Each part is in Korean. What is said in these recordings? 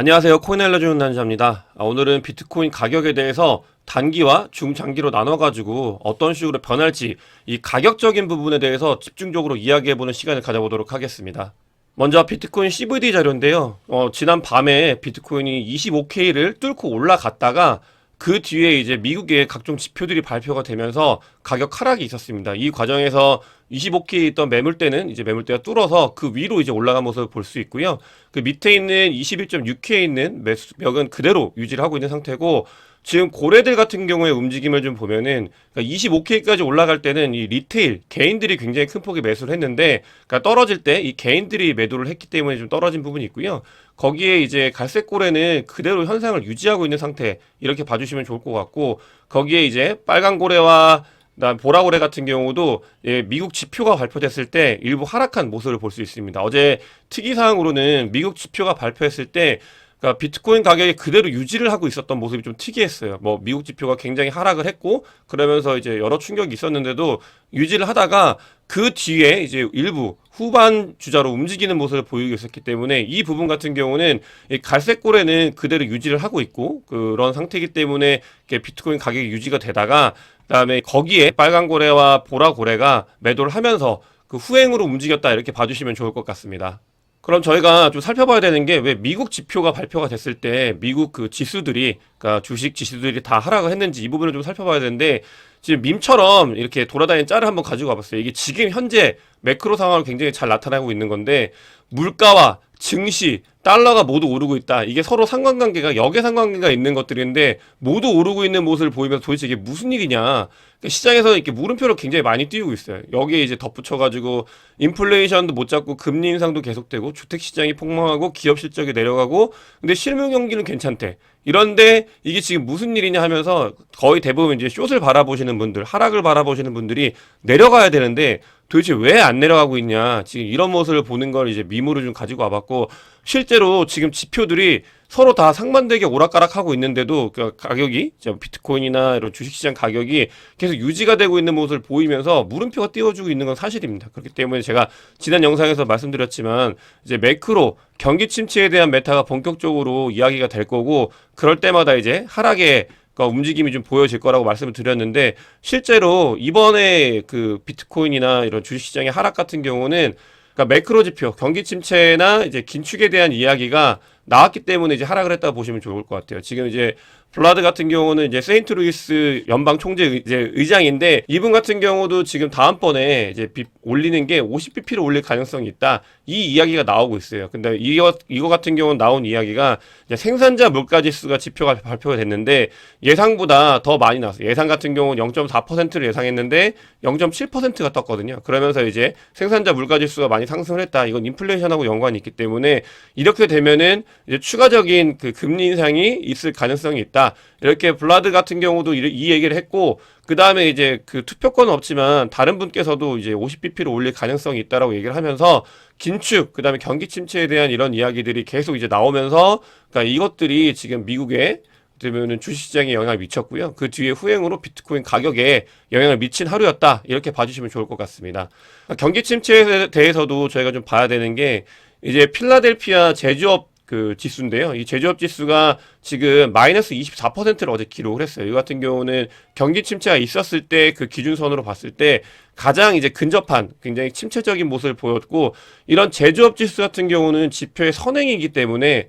안녕하세요. 코인 알려주는 남자입니다. 오늘은 비트코인 가격에 대해서 단기와 중장기로 나눠가지고 어떤 식으로 변할지 이 가격적인 부분에 대해서 집중적으로 이야기해보는 시간을 가져보도록 하겠습니다. 먼저 비트코인 CVD 자료인데요. 지난 밤에 비트코인이 25K를 뚫고 올라갔다가 그 뒤에 이제 미국의 각종 지표들이 발표가 되면서 가격 하락이 있었습니다. 이 과정에서 25K 있던 매물대는 이제 매물대가 뚫어서 그 위로 이제 올라간 모습을 볼 수 있고요. 그 밑에 있는 21.6K에 있는 매수벽은 그대로 유지를 하고 있는 상태고, 지금 고래들 같은 경우에 움직임을 좀 보면은, 그러니까 25K까지 올라갈 때는 이 리테일 개인들이 굉장히 큰 폭의 매수를 했는데, 그러니까 떨어질 때 이 개인들이 매도를 했기 때문에 좀 떨어진 부분이 있고요. 거기에 이제 갈색 고래는 그대로 현상을 유지하고 있는 상태, 이렇게 봐주시면 좋을 것 같고, 거기에 이제 빨간 고래와 그다음 보라고래 같은 경우도 미국 지표가 발표됐을 때 일부 하락한 모습을 볼 수 있습니다. 어제 특이사항으로는 미국 지표가 발표했을 때, 그러니까 비트코인 가격이 그대로 유지를 하고 있었던 모습이 좀 특이했어요. 뭐 미국 지표가 굉장히 하락을 했고 그러면서 이제 여러 충격이 있었는데도 유지를 하다가 그 뒤에 이제 일부 후반 주자로 움직이는 모습을 보이고 있었기 때문에, 이 부분 같은 경우는 이 갈색 고래는 그대로 유지를 하고 있고 그런 상태이기 때문에 비트코인 가격이 유지가 되다가, 그다음에 거기에 빨간 고래와 보라 고래가 매도를 하면서 그 후행으로 움직였다, 이렇게 봐주시면 좋을 것 같습니다. 그럼 저희가 좀 살펴봐야 되는 게, 왜 미국 지표가 발표가 됐을 때 미국 그 지수들이, 그러니까 주식 지수들이 다 하락을 했는지 이 부분을 좀 살펴봐야 되는데, 지금 밈처럼 이렇게 돌아다니는 짤을 한번 가지고 와봤어요. 이게 지금 현재 매크로 상황을 굉장히 잘 나타내고 있는 건데, 물가와 증시, 달러가 모두 오르고 있다. 이게 서로 상관관계가, 역의 상관관계가 있는 것들인데 모두 오르고 있는 모습을 보이면서 도대체 이게 무슨 일이냐. 그러니까 시장에서 이렇게 물음표를 굉장히 많이 띄우고 있어요. 여기에 이제 덧붙여가지고 인플레이션도 못 잡고 금리 인상도 계속되고 주택 시장이 폭망하고 기업 실적이 내려가고, 근데 실물 경기는 괜찮대. 이런데 이게 지금 무슨 일이냐 하면서 거의 대부분 이제 숏을 바라보시는 분들, 하락을 바라보시는 분들이 내려가야 되는데 도대체 왜 안 내려가고 있냐, 지금 이런 모습을 보는 걸 이제 밈으로 좀 가지고 와봤고, 실제로 지금 지표들이 서로 다 상반되게 오락가락하고 있는데도 그 가격이, 비트코인이나 이런 주식시장 가격이 계속 유지가 되고 있는 모습을 보이면서 물음표가 띄워주고 있는 건 사실입니다. 그렇기 때문에 제가 지난 영상에서 말씀드렸지만, 이제 매크로 경기 침체에 대한 메타가 본격적으로 이야기가 될 거고, 그럴 때마다 이제 하락의 움직임이 좀 보여질 거라고 말씀을 드렸는데, 실제로 이번에 그 비트코인이나 이런 주식시장의 하락 같은 경우는, 그러니까 매크로 지표, 경기 침체나 이제 긴축에 대한 이야기가 나왔기 때문에 이제 하락을 했다고 보시면 좋을 것 같아요. 지금 이제 블라드 같은 경우는 이제 세인트루이스 연방 총재 이제 의장인데, 이분 같은 경우도 지금 다음번에 이제 올리는 게 50bp를 올릴 가능성이 있다, 이 이야기가 나오고 있어요. 근데 이거 같은 경우는 나온 이야기가 이제 생산자 물가 지수가 지표가 발표가 됐는데 예상보다 더 많이 나왔어요. 예상 같은 경우는 0.4%를 예상했는데 0.7%가 떴거든요. 그러면서 이제 생산자 물가 지수가 많이 상승을 했다. 이건 인플레이션하고 연관이 있기 때문에 이렇게 되면은 이제 추가적인 그 금리 인상이 있을 가능성이 있다. 이렇게 블라드 같은 경우도 이 얘기를 했고, 그 다음에 이제 그 투표권은 없지만 다른 분께서도 이제 50bp를 올릴 가능성이 있다라고 얘기를 하면서, 긴축, 그 다음에 경기 침체에 대한 이런 이야기들이 계속 이제 나오면서, 그러니까 이것들이 지금 미국의 되면은 주식시장에 영향을 미쳤고요. 그 뒤에 후행으로 비트코인 가격에 영향을 미친 하루였다, 이렇게 봐주시면 좋을 것 같습니다. 경기 침체에 대해서도 저희가 좀 봐야 되는 게, 이제 필라델피아 제조업 그 지수인데요. 이 제조업 지수가 지금 마이너스 24%를 어제 기록을 했어요. 이 같은 경우는 경기 침체가 있었을 때 그 기준선으로 봤을 때 가장 이제 근접한 굉장히 침체적인 모습을 보였고, 이런 제조업 지수 같은 경우는 지표의 선행이기 때문에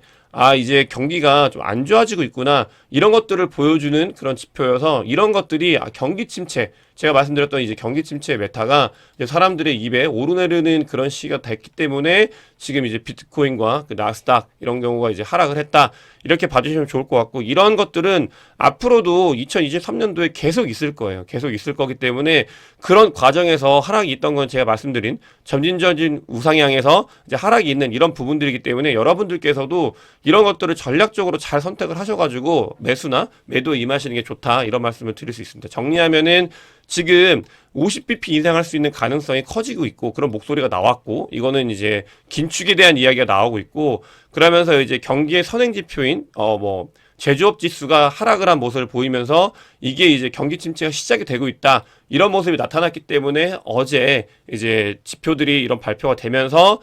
이제 경기가 좀 안 좋아지고 있구나, 이런 것들을 보여주는 그런 지표여서, 이런 것들이 경기 침체, 제가 말씀드렸던 이제 경기 침체의 메타가 이제 사람들의 입에 오르내리는 그런 시기가 됐기 때문에 지금 이제 비트코인과 그 나스닥 이런 경우가 이제 하락을 했다, 이렇게 봐주시면 좋을 것 같고, 이런 것들은 앞으로도 2023년도에 계속 있을 거예요. 계속 있을 거기 때문에 그런 과정에서 하락이 있던 건 제가 말씀드린 점진적인 우상향에서 이제 하락이 있는 이런 부분들이기 때문에, 여러분들께서도 이런 것들을 전략적으로 잘 선택을 하셔가지고 매수나 매도에 임하시는 게 좋다, 이런 말씀을 드릴 수 있습니다. 정리하면은 지금 50bp 인상할 수 있는 가능성이 커지고 있고, 그런 목소리가 나왔고, 이거는 이제 긴축에 대한 이야기가 나오고 있고, 그러면서 이제 경기의 선행 지표인 제조업 지수가 하락을 한 모습을 보이면서 이게 이제 경기 침체가 시작이 되고 있다, 이런 모습이 나타났기 때문에 어제 이제 지표들이 이런 발표가 되면서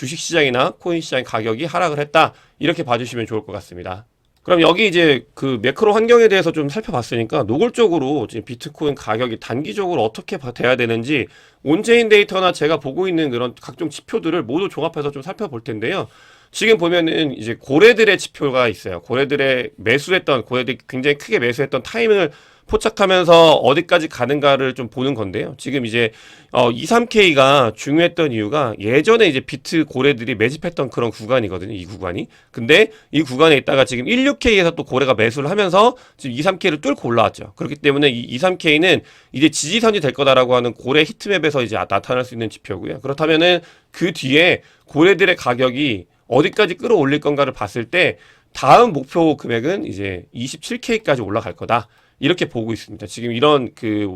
주식시장이나 코인시장 가격이 하락을 했다. 이렇게 봐주시면 좋을 것 같습니다. 그럼 여기 이제 그 매크로 환경에 대해서 좀 살펴봤으니까 노골적으로 지금 비트코인 가격이 단기적으로 어떻게 돼야 되는지 온체인 데이터나 제가 보고 있는 그런 각종 지표들을 모두 종합해서 좀 살펴볼 텐데요. 지금 보면은 이제 고래들의 지표가 있어요. 고래들이 굉장히 크게 매수했던 타이밍을 포착하면서 어디까지 가는가를 좀 보는 건데요. 지금 이제 2, 3K가 중요했던 이유가 예전에 이제 비트 고래들이 매집했던 그런 구간이거든요. 이 구간이. 근데 이 구간에 있다가 지금 16K에서 또 고래가 매수를 하면서 지금 2, 3K를 뚫고 올라왔죠. 그렇기 때문에 이 2, 3K는 이제 지지선이 될 거다라고 하는 고래 히트맵에서 이제 나타날 수 있는 지표고요. 그렇다면은 그 뒤에 고래들의 가격이 어디까지 끌어올릴 건가를 봤을 때 다음 목표 금액은 이제 27K까지 올라갈 거다. 이렇게 보고 있습니다. 지금 이런 그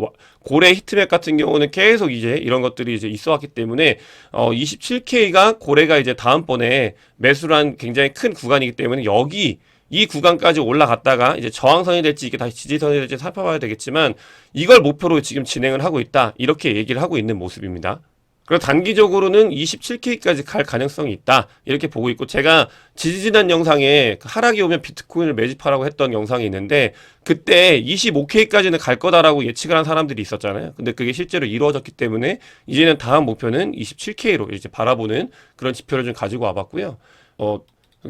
고래 히트맵 같은 경우는 계속 이제 이런 것들이 이제 있어 왔기 때문에 27K가 고래가 이제 다음번에 매수를 한 굉장히 큰 구간이기 때문에 여기 이 구간까지 올라갔다가 이제 저항선이 될지 이게 다시 지지선이 될지 살펴봐야 되겠지만 이걸 목표로 지금 진행을 하고 있다. 이렇게 얘기를 하고 있는 모습입니다. 그리고 단기적으로는 27K까지 갈 가능성이 있다. 이렇게 보고 있고 제가 지지난 영상에 하락이 오면 비트코인을 매집하라고 했던 영상이 있는데 그때 25K까지는 갈 거다라고 예측을 한 사람들이 있었잖아요. 근데 그게 실제로 이루어졌기 때문에 이제는 다음 목표는 27K로 이제 바라보는 그런 지표를 좀 가지고 와봤고요.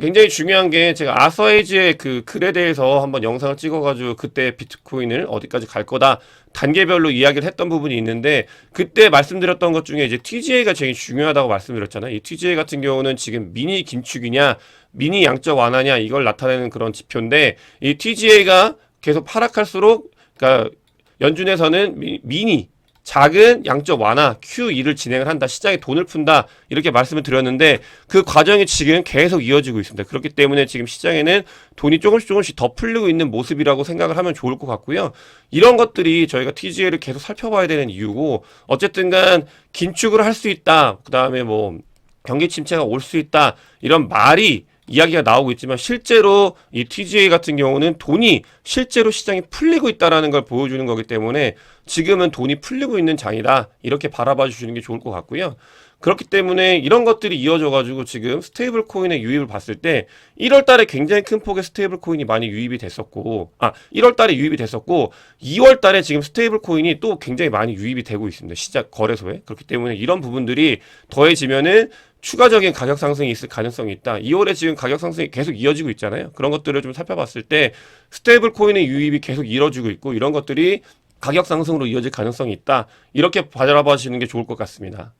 굉장히 중요한 게 제가 아서에이지의 그 글에 대해서 한번 영상을 찍어가지고 그때 비트코인을 어디까지 갈 거다 단계별로 이야기를 했던 부분이 있는데 그때 말씀드렸던 것 중에 이제 TGA가 제일 중요하다고 말씀드렸잖아요. 이 TGA 같은 경우는 지금 미니 긴축이냐 미니 양적 완화냐 이걸 나타내는 그런 지표인데 이 TGA가 계속 하락할수록 그러니까 연준에서는 미니 작은 양적 완화 QE를 진행을 한다. 시장에 돈을 푼다. 이렇게 말씀을 드렸는데 그 과정이 지금 계속 이어지고 있습니다. 그렇기 때문에 지금 시장에는 돈이 조금씩 더 풀리고 있는 모습이라고 생각을 하면 좋을 것 같고요. 이런 것들이 저희가 TGA를 계속 살펴봐야 되는 이유고 어쨌든 간 긴축을 할 수 있다. 그다음에 뭐 경기 침체가 올 수 있다. 이런 말이 이야기가 나오고 있지만 실제로 이 TGA 같은 경우는 돈이 실제로 시장이 풀리고 있다라는 걸 보여주는 거기 때문에 지금은 돈이 풀리고 있는 장이다. 이렇게 바라봐 주시는 게 좋을 것 같고요. 그렇기 때문에 이런 것들이 이어져 가지고 지금 스테이블 코인의 유입을 봤을 때 1월 달에 굉장히 큰 폭의 스테이블 코인이 많이 유입이 됐었고 1월 달에 유입이 됐었고 2월 달에 지금 스테이블 코인이 또 굉장히 많이 유입이 되고 있습니다. 시작 거래소에. 그렇기 때문에 이런 부분들이 더해지면은 추가적인 가격 상승이 있을 가능성이 있다. 2월에 지금 가격 상승이 계속 이어지고 있잖아요. 그런 것들을 좀 살펴봤을 때 스테이블 코인의 유입이 계속 이뤄지고 있고 이런 것들이 가격 상승으로 이어질 가능성이 있다. 이렇게 바라봐주시는 게 좋을 것 같습니다.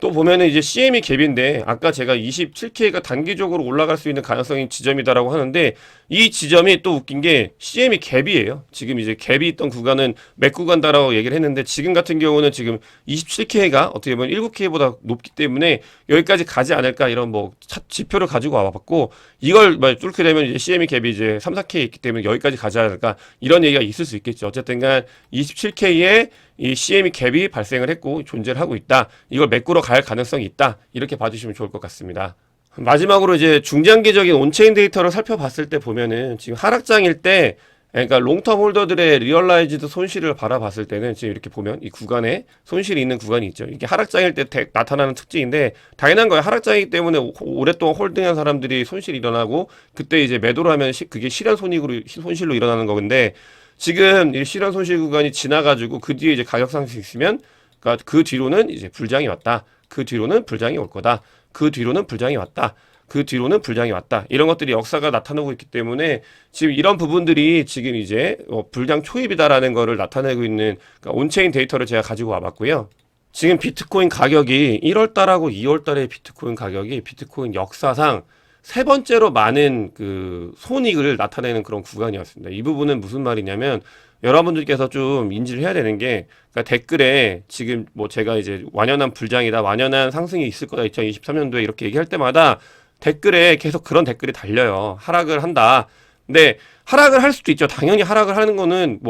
또 보면은 이제 CME 갭인데 아까 제가 27K가 단기적으로 올라갈 수 있는 가능성이 지점이다라고 하는데 이 지점이 또 웃긴 게 CME 갭이에요. 지금 이제 갭이 있던 구간은 맥 구간다라고 얘기를 했는데 지금 같은 경우는 지금 27K가 어떻게 보면 19K보다 높기 때문에 여기까지 가지 않을까 이런 뭐 지표를 가지고 와봤고 이걸 뚫게 되면 이제 CME 갭이 이제 3, 4K 있기 때문에 여기까지 가지 않을까 이런 얘기가 있을 수 있겠죠. 어쨌든 간 27K에 이 CME 갭이 발생을 했고 존재를 하고 있다. 이걸 메꾸러 갈 가능성이 있다. 이렇게 봐주시면 좋을 것 같습니다. 마지막으로 이제 중장기적인 온체인 데이터를 살펴봤을 때 보면은 지금 하락장일 때 그러니까 롱텀 홀더들의 리얼라이즈드 손실을 바라봤을 때는 지금 이렇게 보면 이 구간에 손실이 있는 구간이 있죠. 이게 하락장일 때 나타나는 특징인데 당연한 거예요. 하락장이기 때문에 오랫동안 홀딩한 사람들이 손실이 일어나고 그때 이제 매도를 하면 그게 실현 손실로 일어나는 건데 지금 이 실현 손실 구간이 지나가지고 그 뒤에 이제 가격 상승이 있으면 그러니까 그 뒤로는 이제 불장이 왔다. 그 뒤로는 불장이 올 거다. 그 뒤로는 불장이 왔다. 그 뒤로는 불장이 왔다. 이런 것들이 역사가 나타나고 있기 때문에 지금 이런 부분들이 지금 이제 불장 초입이다라는 거를 나타내고 있는 그러니까 온체인 데이터를 제가 가지고 와봤고요. 지금 비트코인 가격이 1월 달하고 2월 달의 비트코인 가격이 비트코인 역사상 세 번째로 많은 그 손익을 나타내는 그런 구간이었습니다. 이 부분은 무슨 말이냐면 여러분들께서 좀 인지를 해야 되는 게 그러니까 댓글에 지금 뭐 제가 이제 완연한 불장이다, 완연한 상승이 있을 거다 2023년도에 이렇게 얘기할 때마다 댓글에 계속 그런 댓글이 달려요. 하락을 한다. 근데 하락을 할 수도 있죠. 당연히 하락을 하는 거는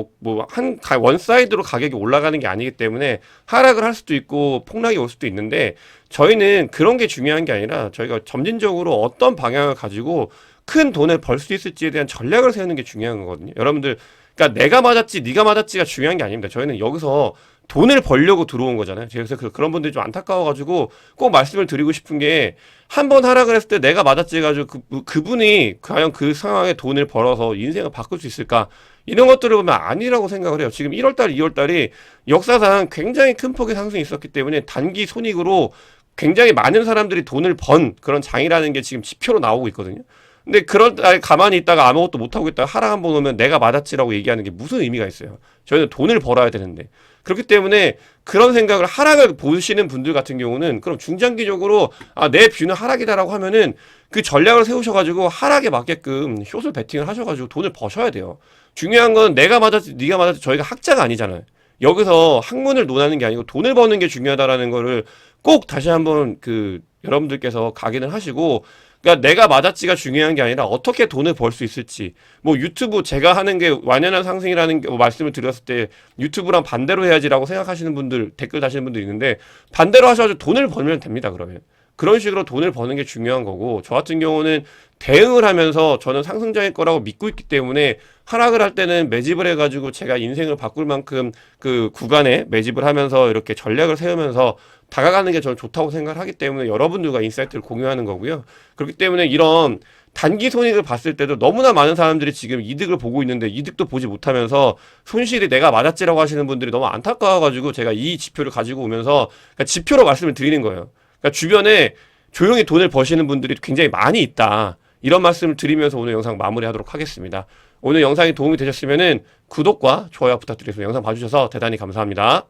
원사이드로 가격이 올라가는 게 아니기 때문에 하락을 할 수도 있고 폭락이 올 수도 있는데 저희는 그런 게 중요한 게 아니라 저희가 점진적으로 어떤 방향을 가지고 큰 돈을 벌 수 있을지에 대한 전략을 세우는 게 중요한 거거든요. 여러분들 그러니까 내가 맞았지 네가 맞았지가 중요한 게 아닙니다. 저희는 여기서 돈을 벌려고 들어온 거잖아요. 그래서 그런 분들이 좀 안타까워가지고 꼭 말씀을 드리고 싶은 게 한 번 하락을 했을 때 내가 맞았지 해가지고 그분이 과연 그 상황에 돈을 벌어서 인생을 바꿀 수 있을까? 이런 것들을 보면 아니라고 생각을 해요. 지금 1월달, 2월달이 역사상 굉장히 큰 폭의 상승이 있었기 때문에 단기 손익으로 굉장히 많은 사람들이 돈을 번 그런 장이라는 게 지금 지표로 나오고 있거든요. 근데 그런 날 가만히 있다가 아무것도 못하고 있다가 하락 한 번 오면 내가 맞았지라고 얘기하는 게 무슨 의미가 있어요. 저희는 돈을 벌어야 되는데. 그렇기 때문에 그런 생각을 하락을 보시는 분들 같은 경우는 그럼 중장기적으로 내 뷰는 하락이다라고 하면은 그 전략을 세우셔가지고 하락에 맞게끔 숏을 베팅을 하셔가지고 돈을 버셔야 돼요. 중요한 건 내가 맞았지 네가 맞았지 저희가 학자가 아니잖아요. 여기서 학문을 논하는 게 아니고 돈을 버는 게 중요하다라는 거를 꼭 다시 한번 여러분들께서 각인을 하시고 그러니까 내가 맞았지가 중요한 게 아니라 어떻게 돈을 벌 수 있을지 뭐 유튜브 제가 하는 게 완연한 상승이라는 말씀을 드렸을 때 유튜브랑 반대로 해야지라고 생각하시는 분들 댓글 다시는 분들 있는데 반대로 하셔가지고 돈을 벌면 됩니다. 그러면 그런 식으로 돈을 버는 게 중요한 거고 저 같은 경우는 대응을 하면서 저는 상승장일 거라고 믿고 있기 때문에 하락을 할 때는 매집을 해가지고 제가 인생을 바꿀 만큼 그 구간에 매집을 하면서 이렇게 전략을 세우면서 다가가는 게 저는 좋다고 생각을 하기 때문에 여러분들과 인사이트를 공유하는 거고요. 그렇기 때문에 이런 단기 손익을 봤을 때도 너무나 많은 사람들이 지금 이득을 보고 있는데 이득도 보지 못하면서 손실이 내가 맞았지라고 하시는 분들이 너무 안타까워가지고 제가 이 지표를 가지고 오면서 그러니까 지표로 말씀을 드리는 거예요. 그러니까 주변에 조용히 돈을 버시는 분들이 굉장히 많이 있다. 이런 말씀을 드리면서 오늘 영상 마무리하도록 하겠습니다. 오늘 영상이 도움이 되셨으면은 구독과 좋아요 부탁드리겠습니다. 영상 봐주셔서 대단히 감사합니다.